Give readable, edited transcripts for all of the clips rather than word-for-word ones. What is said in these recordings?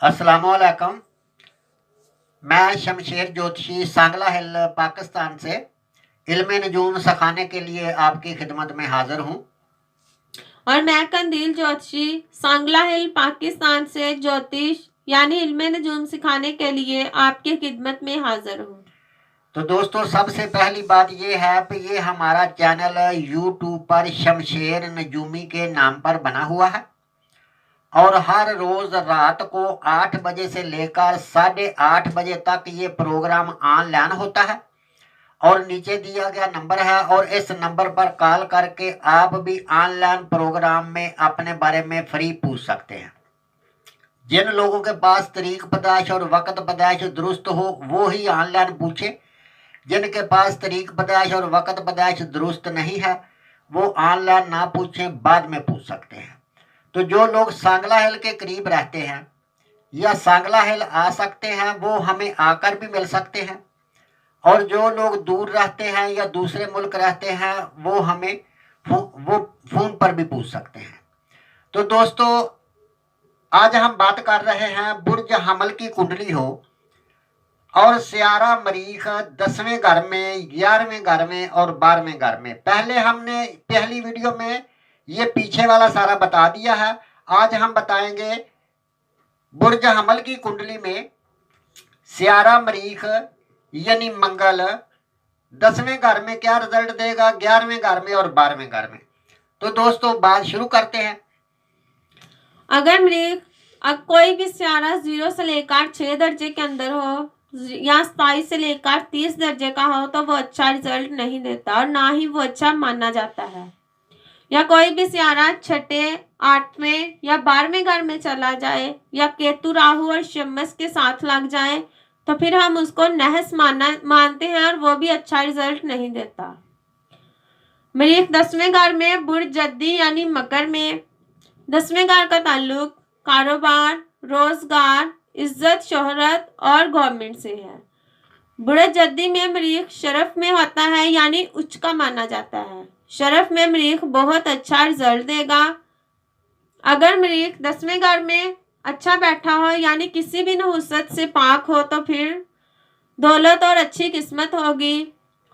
अस्सलाम वालेकुम। मैं शमशेर ज्योतिषी सांगला हिल पाकिस्तान से इल्म नजूम सिखाने के लिए आपकी खिदमत में हाजिर हूँ। और मैं कंदील ज्योतिषी सांगला हिल पाकिस्तान से ज्योतिष यानी इल्म नजूम सिखाने के लिए आपकी खिदमत में हाजिर हूँ। तो दोस्तों, सबसे पहली बात ये है कि ये हमारा चैनल यूट्यूब पर शमशेर नजूमी के नाम पर बना हुआ है और हर रोज रात को 8 बजे से लेकर 8:30 बजे तक ये प्रोग्राम ऑनलाइन होता है और नीचे दिया गया नंबर है और इस नंबर पर कॉल करके आप भी ऑनलाइन प्रोग्राम में अपने बारे में फ्री पूछ सकते हैं। जिन लोगों के पास तारीख पैदाइश और वक्त पैदाइश दुरुस्त हो वो ही ऑनलाइन पूछे। जिनके पास तारीख पैदाइश और वक्त पैदाइश दुरुस्त नहीं है वो ऑनलाइन ना पूछें, बाद में पूछ सकते हैं। तो जो लोग सांगला हिल के करीब रहते हैं या सांगला हिल आ सकते हैं वो हमें आकर भी मिल सकते हैं, और जो लोग दूर रहते हैं या दूसरे मुल्क रहते हैं वो हमें फोन पर भी पूछ सकते हैं। तो दोस्तों, आज हम बात कर रहे हैं बुर्ज हमल की कुंडली हो और सियारा मरीख 10वें घर में, 11वें घर में और 12वें घर में। पहले हमने पहली वीडियो में ये पीछे वाला सारा बता दिया है। आज हम बताएंगे बुर्ज हमल की कुंडली में सियारा मरीख यानी मंगल 10वें घर में क्या रिजल्ट देगा, 11वें घर में और 12वें घर में। तो दोस्तों, बात शुरू करते हैं। अगर मृग कोई भी सियारा 0 से लेकर 6 दर्जे के अंदर हो या 27 से लेकर 30 दर्जे का हो तो वो अच्छा रिजल्ट नहीं देता और ना ही वो अच्छा माना जाता है। या कोई भी सियारा 6, 8वें या 12वें घर में चला जाए या केतु, राहु और शमस के साथ लग जाए तो फिर हम उसको नहस मानते हैं और वो भी अच्छा रिजल्ट नहीं देता। मरीख 10वें घर में बुर्ज जद्दी यानी मकर में 10वें घर का ताल्लुक कारोबार, रोजगार, इज्जत, शोहरत और गवर्नमेंट से है। बुर्ज जद्दी में मरीख शरफ में होता है यानी उच्च का माना जाता है। शरफ में मरीख बहुत अच्छा रिजल्ट देगा। अगर मरीख 10वें घर में अच्छा बैठा हो यानी किसी भी नहुसत से पाक हो तो फिर दौलत और अच्छी किस्मत होगी,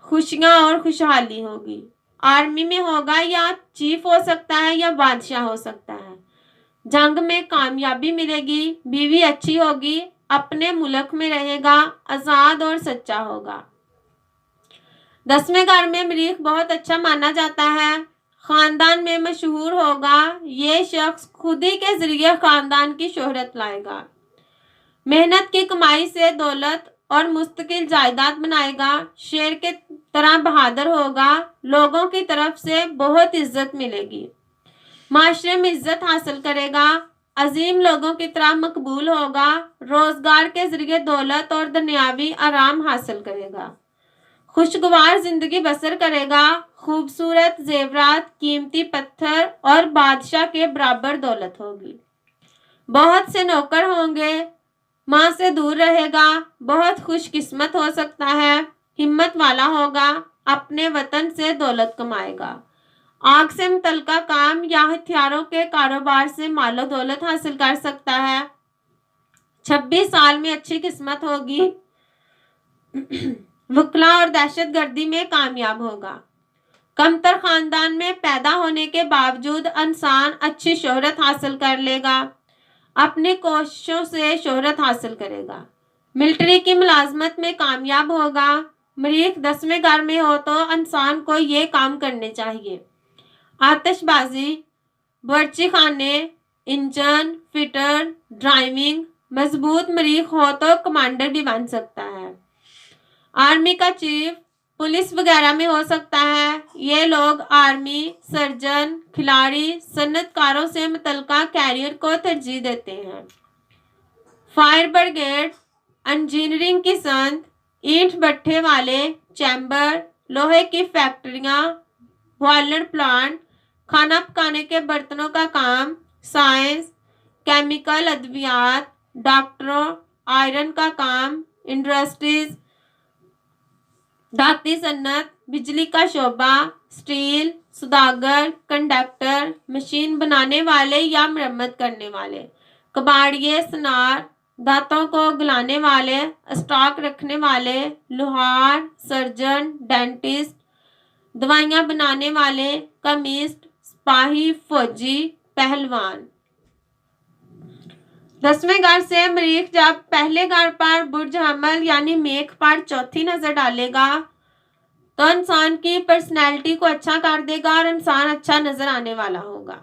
खुशियां और खुशहाली होगी। आर्मी में होगा या चीफ हो सकता है या बादशाह हो सकता है। जंग में कामयाबी मिलेगी, बीवी अच्छी होगी, अपने मुल्क में रहेगा, आज़ाद और सच्चा होगा। 10वें घर में मरीख बहुत अच्छा माना जाता है। खानदान में मशहूर होगा। ये शख्स खुद ही के जरिए खानदान की शोहरत लाएगा। मेहनत की कमाई से दौलत और मुस्तकिल जायदाद बनाएगा। शेर के तरह बहादुर होगा। लोगों की तरफ से बहुत इज्जत मिलेगी। माशरे में इज्जत हासिल करेगा। अजीम लोगों की तरह मकबूल होगा। रोजगार के जरिए दौलत और दुनियावी आराम हासिल करेगा। खुशगवार जिंदगी बसर करेगा। खूबसूरत जेवरात, कीमती पत्थर और बादशाह के बराबर दौलत होगी। बहुत से नौकर होंगे। माँ से दूर रहेगा। बहुत खुशकिस्मत हो सकता है। हिम्मत वाला होगा। अपने वतन से दौलत कमाएगा। आग से मुतल्लिका काम या हथियारों के कारोबार से मालो दौलत हासिल कर सकता है। 26 साल में अच्छी किस्मत होगी। वकला और दहशतगर्दी में कामयाब होगा। कमतर खानदान में पैदा होने के बावजूद इंसान अच्छी शोहरत हासिल कर लेगा। अपनी कोशिशों से शोहरत हासिल करेगा। मिलिट्री की मुलाजमत में कामयाब होगा। मरीख 10वें घर में हो तो इंसान को ये काम करने चाहिए: आतिशबाजी, बावर्ची खाने, इंजन, फिटर, ड्राइविंग। मजबूत मरीख हो तो कमांडर भी बन सकता है। आर्मी का चीफ, पुलिस वगैरह में हो सकता है। ये लोग आर्मी, सर्जन, खिलाड़ी, सन्नतकारों से मुतल्लिका कैरियर को तरजीह देते हैं। फायर ब्रिगेड, इंजीनियरिंग की संद, ईंट भट्ठे वाले, चैम्बर, लोहे की फैक्ट्रियां, बॉयलर प्लांट, खाना पकाने के बर्तनों का काम, साइंस, केमिकल, अद्वियात, डॉक्टरों, आयरन का काम, इंडस्ट्रीज, धाती सन्नत, बिजली का शोबा, स्टील, सुदागर, कंडक्टर, मशीन बनाने वाले या मरम्मत करने वाले, कबाड़िए, सुनार, दांतों को गलाने वाले, स्टॉक रखने वाले, लोहार, सर्जन, डेंटिस्ट, दवाइयां बनाने वाले, केमिस्ट, सिपाही, फौजी, पहलवान। 10वें घर से मरीख जब पहले घर पर बुर्ज हमल यानी मेख पर चौथी नजर डालेगा तो इंसान की पर्सनैलिटी को अच्छा कर देगा और इंसान अच्छा नजर आने वाला होगा।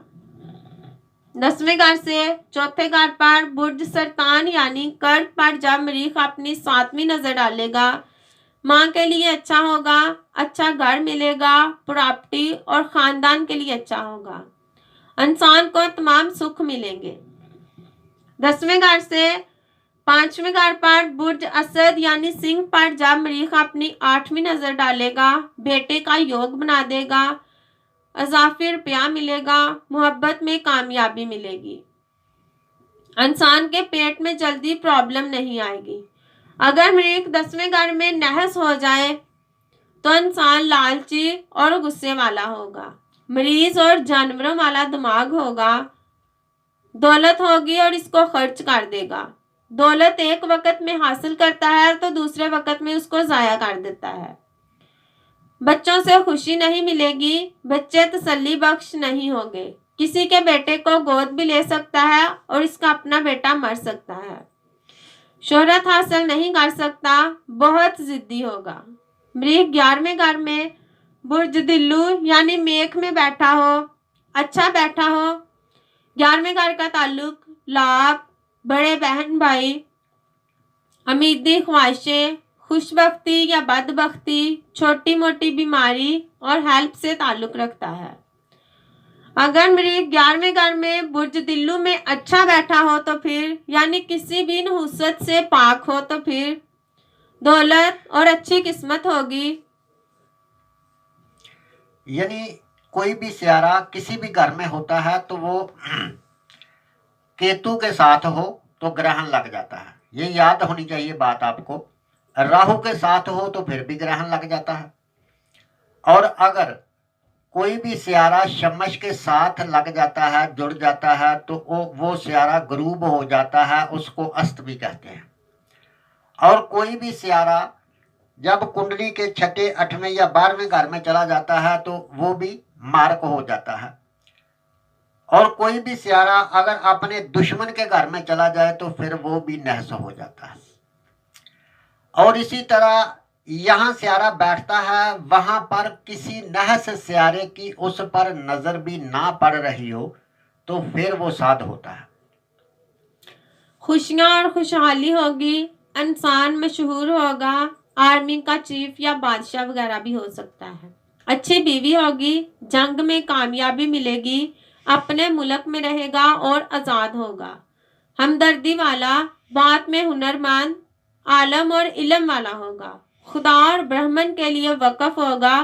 10वें घर से चौथे घर पर बुर्ज सरतान यानी कर्क पर जब मरीख अपनी 7वीं नजर डालेगा, माँ के लिए अच्छा होगा, अच्छा घर मिलेगा, प्रॉपर्टी और खानदान के लिए अच्छा होगा, इंसान को तमाम सुख मिलेंगे। 10वें घर से 5वें घर पर बुर्ज असद यानी सिंह पर जब मरीख अपनी 8वीं नजर डालेगा, बेटे का योग बना देगा, अजाफी रुपया मिलेगा, मोहब्बत में कामयाबी मिलेगी, इंसान के पेट में जल्दी प्रॉब्लम नहीं आएगी। अगर मरीख 10वें घर में नहस हो जाए तो इंसान लालची और गुस्से वाला होगा, मरीज और जानवरों वाला दिमाग होगा, दौलत होगी और इसको खर्च कर देगा। दौलत एक वक्त में हासिल करता है तो दूसरे वक्त में उसको जाया कर देता है। बच्चों से खुशी नहीं मिलेगी, बच्चे तसल्ली बख्श नहीं होंगे, किसी के बेटे को गोद भी ले सकता है और इसका अपना बेटा मर सकता है। शोहरत हासिल नहीं कर सकता, बहुत जिद्दी होगा। मरीख 11वें घर में बुर्ज दिल्लू यानी मेख में बैठा हो, अच्छा बैठा हो। 11वें घर का ताल्लुक लाभ, बड़े बहन भाई, अमीदी ख्वाहिशें, खुशबख्ती या बदबख्ती, छोटी मोटी बीमारी और हेल्प से ताल्लुक रखता है। अगर मरीख 11वें घर में बुर्ज दिल्लू में अच्छा बैठा हो तो फिर यानी किसी भी नहुसत से पाक हो तो फिर दौलत और अच्छी किस्मत होगी। यानी कोई भी सियारा किसी भी घर में होता है तो वो केतु के साथ हो तो ग्रहण लग जाता है, ये याद होनी चाहिए बात आपको। राहु के साथ हो तो फिर भी ग्रहण लग जाता है, और अगर कोई भी सियारा शमश के साथ लग जाता है, जुड़ जाता है, तो वो सियारा गरूब हो जाता है, उसको अस्त भी कहते हैं। और कोई भी सियारा जब कुंडली के 6, 8वें या 12वें घर में चला जाता है तो वो भी मार्क हो जाता है। और कोई भी सियारा अगर अपने दुश्मन के घर में चला जाए तो फिर वो भी नहस हो जाता है। और इसी तरह यहाँ सियारा बैठता है, वहां पर किसी नहस सियारे की उस पर नजर भी ना पड़ रही हो तो फिर वो साध होता है। खुशियां और खुशहाली होगी, इंसान मशहूर होगा, आर्मी का चीफ या बादशाह वगैरह भी हो सकता है। अच्छी बीवी होगी, जंग में कामयाबी मिलेगी, अपने मुल्क में रहेगा और आज़ाद होगा, हमदर्दी वाला, बात में हुनरमंद, आलम और इल्म वाला होगा, खुदा और ब्राह्मण के लिए वक़्फ होगा,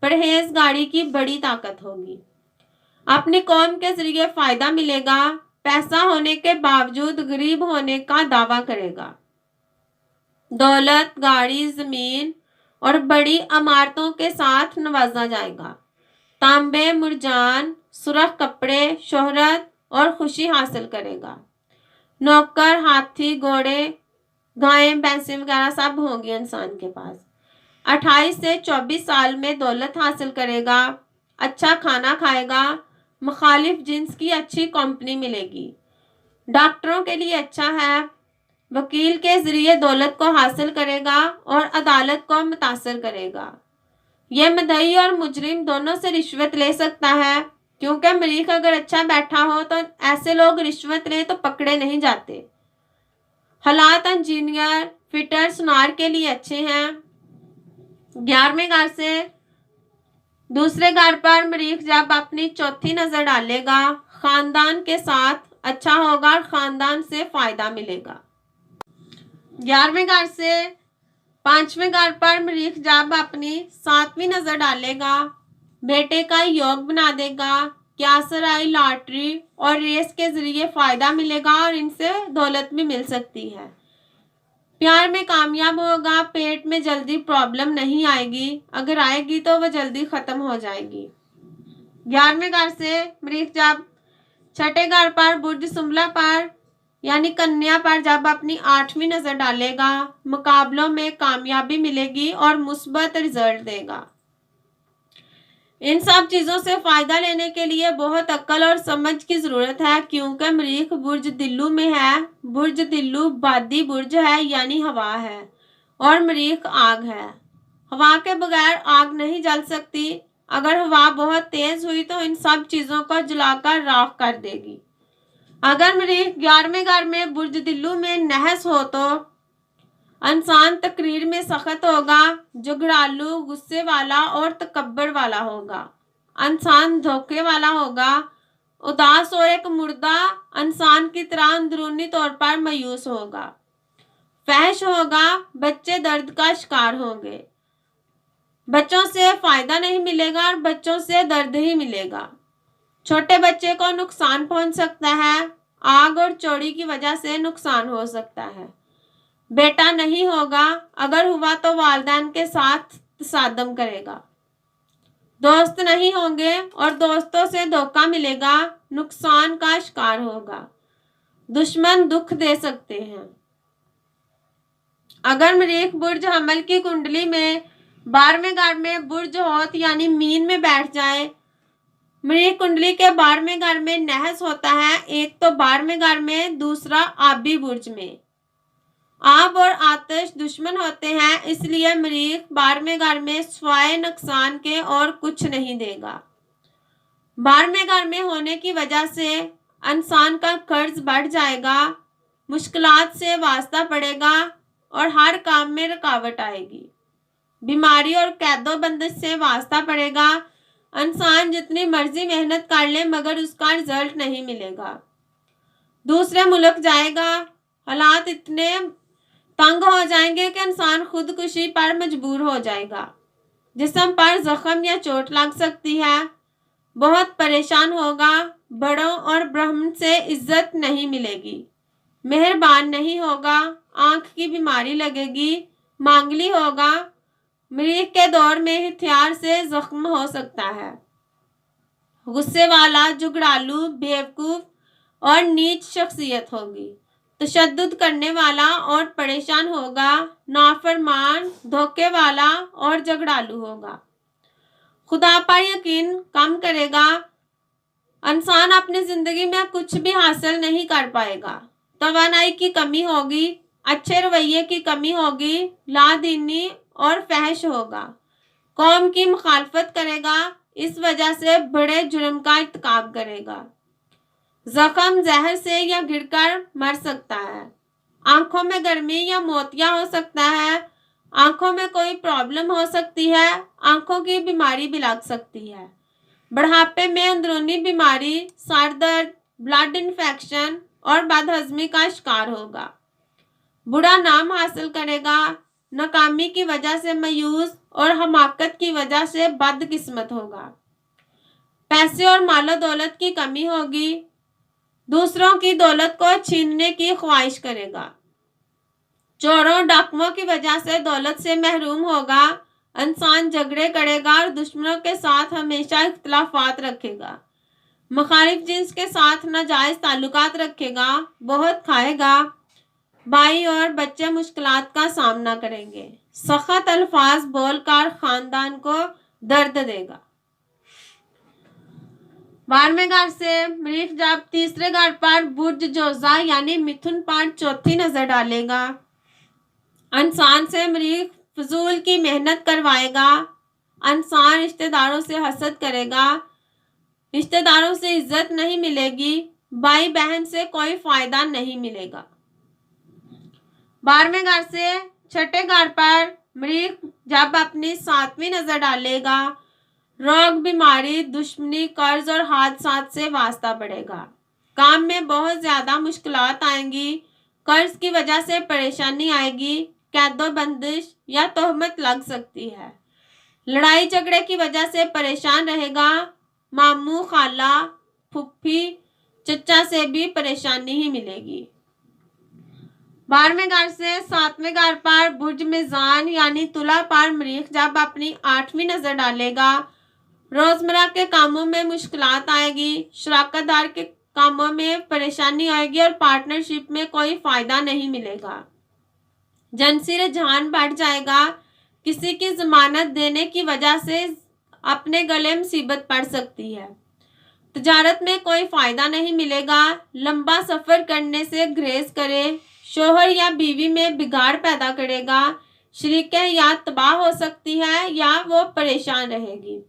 परहेजगारी की बड़ी ताकत होगी, अपनी कौम के जरिए फ़ायदा मिलेगा, पैसा होने के बावजूद गरीब होने का दावा करेगा, दौलत, गाड़ी, ज़मीन और बड़ी इमारतों के साथ नवाजा जाएगा, तांबे, मुरजान, सुर्ख कपड़े, शोहरत और खुशी हासिल करेगा, नौकर, हाथी, घोड़े, गायें, भैंसें वगैरह सब होंगी इंसान के पास। 28 से 24 साल में दौलत हासिल करेगा, अच्छा खाना खाएगा, मुखालिफ जिन्स की अच्छी कंपनी मिलेगी, डॉक्टरों के लिए अच्छा है, वकील के जरिए दौलत को हासिल करेगा और अदालत को मुतासर करेगा। यह मदई और मुजरिम दोनों से रिश्वत ले सकता है, क्योंकि मरीख अगर अच्छा बैठा हो तो ऐसे लोग रिश्वत लें तो पकड़े नहीं जाते। हालात इंजीनियर, फिटर, सुनार के लिए अच्छे हैं। 11वें घर से दूसरे घर पर मरीख जब अपनी चौथी नजर डालेगा, खानदान के साथ अच्छा होगा और खानदान से फायदा मिलेगा। 11वें घर से 5वें घर पर मरीख जब अपनी 7वीं नजर डालेगा, बेटे का योग बना देगा, क्यासराई, लॉटरी और रेस के जरिए फायदा मिलेगा और इनसे दौलत भी मिल सकती है। प्यार में कामयाब होगा, पेट में जल्दी प्रॉब्लम नहीं आएगी, अगर आएगी तो वह जल्दी खत्म हो जाएगी। 11वें घर से मरीख जब 6ठे घर पर बुर्ज सुमला पर यानी कन्या पर जब अपनी 8वीं नजर डालेगा, मुकाबलों में कामयाबी मिलेगी और मुस्बत रिजल्ट देगा। इन सब चीज़ों से फ़ायदा लेने के लिए बहुत अक्ल और समझ की ज़रूरत है, क्योंकि मरीख बुर्ज दिल्लू में है। बुर्ज दिल्लू बादी बुर्ज है, यानी हवा है, और मरीख आग है। हवा के बगैर आग नहीं जल सकती। अगर हवा बहुत तेज़ हुई तो इन सब चीज़ों को जलाकर राख कर देगी। अगर मरीख 11वें घर में बुर्ज दिल्लू में नहस हो तो इंसान तकरीर में सख्त होगा, झगड़ालू, गुस्से वाला और तकब्बर वाला होगा। इंसान धोखे वाला होगा, उदास और एक मुर्दा इंसान की तरह अंदरूनी तौर पर मायूस होगा। फहश होगा, बच्चे दर्द का शिकार होंगे। बच्चों से फ़ायदा नहीं मिलेगा और बच्चों से दर्द ही मिलेगा। छोटे बच्चे को नुकसान पहुंच सकता है। आग और चोरी की वजह से नुकसान हो सकता है। बेटा नहीं होगा, अगर हुआ तो वालिदैन के साथ तसादम करेगा। दोस्त नहीं होंगे और दोस्तों से धोखा मिलेगा, नुकसान का शिकार होगा। दुश्मन दुख दे सकते हैं। अगर मरीख बुर्ज हमल की कुंडली में 12वें घर में बुर्ज होत यानी मीन में बैठ जाए, मरीख कुंडली के 12वें घर में नहस होता है, एक तो 12वें घर में, दूसरा आबी बुर्ज में। आग और आतिश दुश्मन होते हैं, इसलिए मरीख 12वें घर में स्वाय नुकसान के और कुछ नहीं देगा। 12वें घर में होने की वजह से इंसान का कर्ज बढ़ जाएगा, मुश्किलात से वास्ता पड़ेगा और हर काम में रुकावट आएगी। बीमारी और कैदो बंदिश से वास्ता पड़ेगा। इंसान जितनी मर्जी मेहनत कर ले मगर उसका रिजल्ट नहीं मिलेगा। दूसरे मुल्क जाएगा, हालात इतने तंग हो जाएंगे कि इंसान खुदकुशी पर मजबूर हो जाएगा। जिस्म पर जख्म या चोट लग सकती है। बहुत परेशान होगा। बड़ों और ब्राह्मण से इज्जत नहीं मिलेगी। मेहरबान नहीं होगा, आंख की बीमारी लगेगी, मांगली होगा। मरीख के दौर में हथियार से जख्म हो सकता है। गुस्से वाला, जुगड़ालू, बेवकूफ़ और नीच शख्सियत होगी। तशद्दुद करने वाला और परेशान होगा। नाफरमान, धोखे वाला और झगड़ालू होगा। खुदा पर यकीन कम करेगा। इंसान अपनी ज़िंदगी में कुछ भी हासिल नहीं कर पाएगा। तवानाई की कमी होगी, अच्छे रवैये की कमी होगी, लादीनी और फहश होगा। कौम की मुखालफत करेगा, इस वजह से बड़े जुर्म का इर्तिकाब करेगा। जख्म जहर से या गिरकर मर सकता है। आंखों में गर्मी या मोतिया हो सकता है। आंखों में कोई प्रॉब्लम हो सकती है। आंखों की बीमारी भी लग सकती है। बुढ़ापे में अंदरूनी बीमारी, सर दर्द, ब्लड इन्फेक्शन और बदहजमी का शिकार होगा। बुरा नाम हासिल करेगा। नाकामी की वजह से मायूस और हमाकत की वजह से बदकिस्मत होगा। पैसे और मालो दौलत की कमी होगी। दूसरों की दौलत को छीनने की ख्वाहिश करेगा। चोरों डाकुओं की वजह से दौलत से महरूम होगा। इंसान झगड़े करेगा और दुश्मनों के साथ हमेशा इख्तिलाफात रखेगा। मुखालिफ जिन्स के साथ नाजायज़ ताल्लुकात रखेगा। बहुत खाएगा। भाई और बच्चे मुश्किलात का सामना करेंगे। सख्त अल्फाज बोलकर खानदान को दर्द देगा। 12वें घर से मरीख जब तीसरे घर पर बुर्ज जोजा यानी मिथुन पर चौथी नजर डालेगा, इंसान से मरीख फजूल की मेहनत करवाएगा। इंसान रिश्तेदारों से हसद करेगा। रिश्तेदारों से इज्जत नहीं मिलेगी। भाई बहन से कोई फायदा नहीं मिलेगा। 12वें घर से छठे घर पर मरीख जब अपनी 7वीं नजर डालेगा, रोग, बीमारी, दुश्मनी, कर्ज और हादसात से वास्ता बढ़ेगा। काम में बहुत ज़्यादा मुश्किलात आएंगी। कर्ज की वजह से परेशानी आएगी। कैदो बंदिश या तोहमत लग सकती है। लड़ाई झगड़े की वजह से परेशान रहेगा। मामू, खाला, फुफ्फी, चचा से भी परेशानी ही मिलेगी। 12वें घर से 7वें घर पर बुर्ज मिजान यानी तुला पर मरीख जब अपनी 8वीं नजर डालेगा, रोजमर्रा के कामों में मुश्किलात आएगी। शराकतदार के कामों में परेशानी आएगी और पार्टनरशिप में कोई फायदा नहीं मिलेगा। जनसी रुझान बढ़ जाएगा। किसी की जमानत देने की वजह से अपने गले मुसीबत पड़ सकती है। तजारत में कोई फायदा नहीं मिलेगा। लंबा सफर करने से गुरेज करें। शोहर या बीवी में बिगाड़ पैदा करेगा। शरीक हयात तबाह हो सकती है या वो परेशान रहेगी।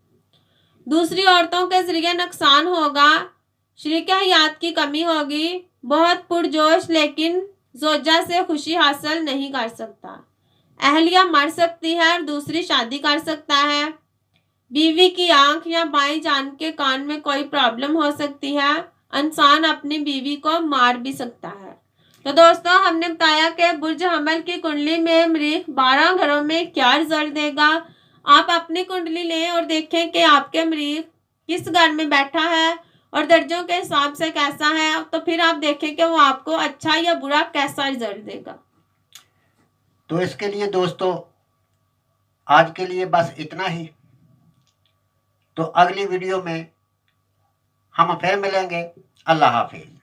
दूसरी औरतों के जरिए नुकसान होगा। शरीक हयात की कमी होगी। बहुत पुरजोश लेकिन जोजा से खुशी हासिल नहीं कर सकता। अहलिया मर सकती है और दूसरी शादी कर सकता है। बीवी की आंख या बाएं जान के कान में कोई प्रॉब्लम हो सकती है। इंसान अपनी बीवी को मार भी सकता है। तो दोस्तों, हमने बताया कि बुर्ज हमल की कुंडली में मरीख 12 घरों में क्या रिजल्ट देगा। आप अपनी कुंडली लें और देखें कि आपके मरीख किस घर में बैठा है और दर्जों के हिसाब से कैसा है, तो फिर आप देखें कि वो आपको अच्छा या बुरा कैसा रिजल्ट देगा। तो इसके लिए दोस्तों आज के लिए बस इतना ही। तो अगली वीडियो में हम फिर मिलेंगे। अल्लाह हाफिज।